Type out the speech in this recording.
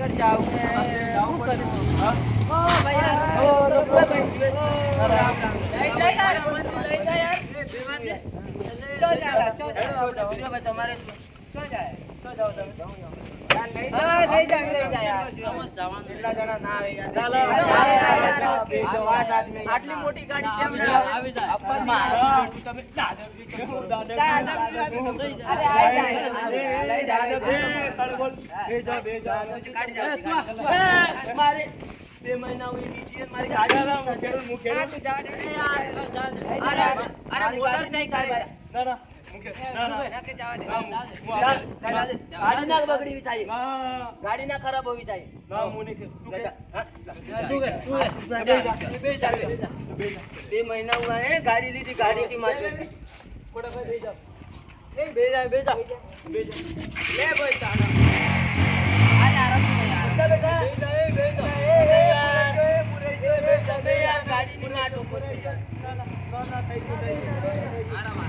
कर जाऊं मैं जाऊं करूं ओ भैया ओ भाई ले जा यार मंदिर ले जा यार चल जा भाई तुम्हारे चल जाए चल जाओ તમે હા લઈ જા યાર જવાનું એટલા જણા ના આવે યાર ચાલો યાર આ સાથ મે આટલી મોટી ગાડી કેમ ના આવી જાય અપરમાં તમે દાદા અરે આવી જાય લઈ જા બોલ બે જા કાઢી જા મારે 2 મહિના હુઈ બીજી મારી ગાડી મુકેલ યાર અરે મોટરસાઇકલ ના ના गाड़ी ना बगड़ी भी चाहिए गाड़ी ना खराब होगी चाहिए ना मुने के तू 2 महीना हुआ है गाड़ी ली थी गाड़ी की मार कोड़ा भाई भेजा ए भेजा ले भाई ताना आज आराम से यार बेटा भेजा पूरे भेजा यार गाड़ी नहीं ना ठोको ना ना सही आराम